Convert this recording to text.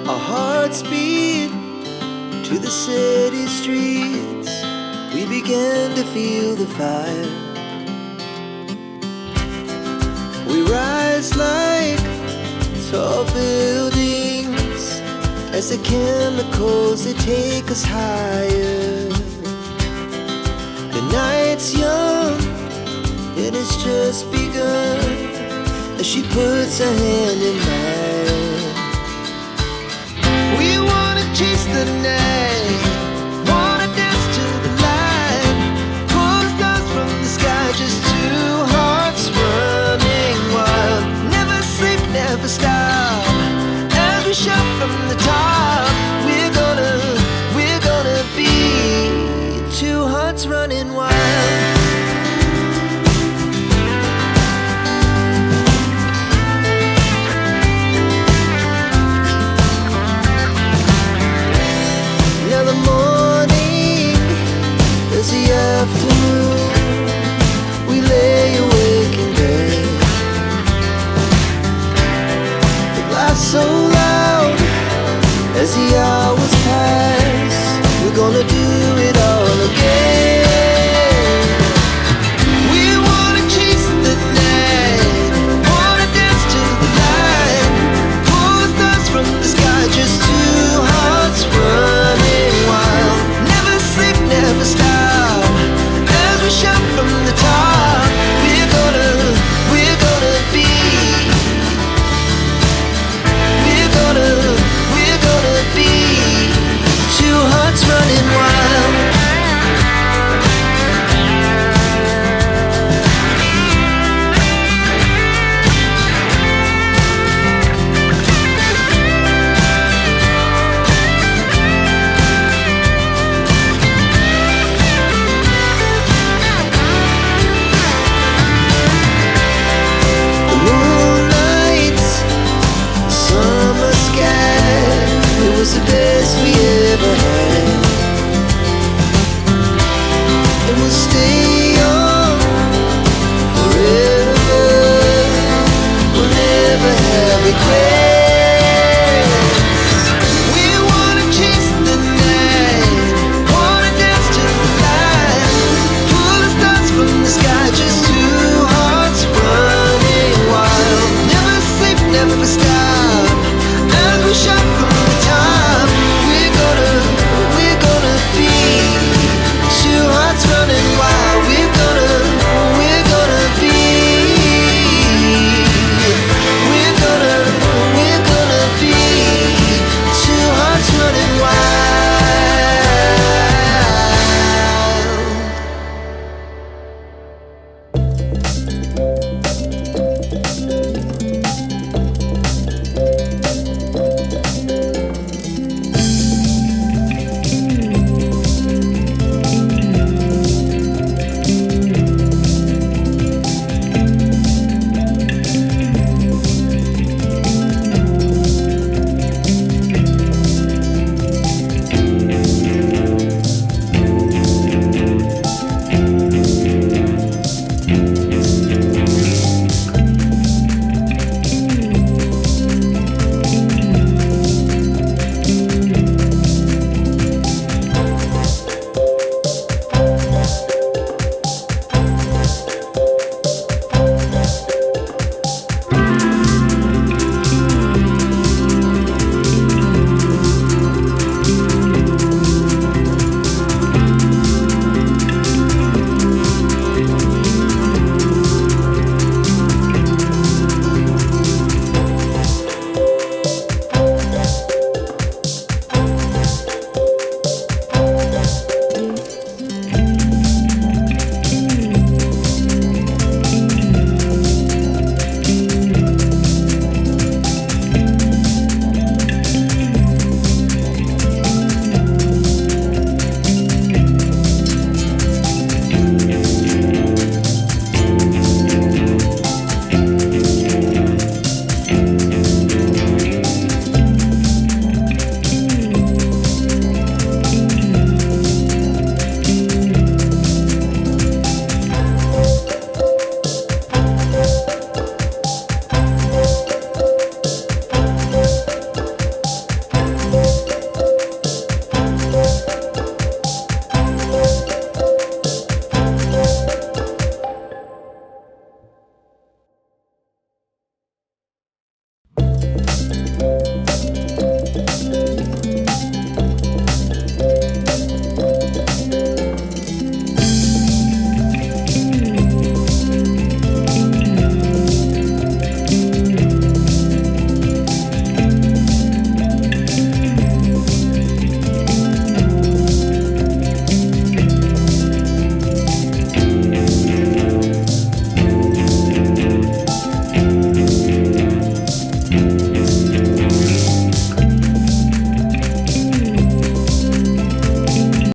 Our hearts beat to the city streets. We began to feel the fire. We rise like tall buildings as the chemicals, they take us higher. The night's young and it's just begun as she puts her hand in mine. We wanna chase the night, wanna dance to the light, pull stars from the sky, just two hearts running wild. Never sleep, never stop, as we shout from the top. We're gonna be two hearts running wild. Now the morning is the afternoon. We lay awake in bed. The laughs so loud as the hours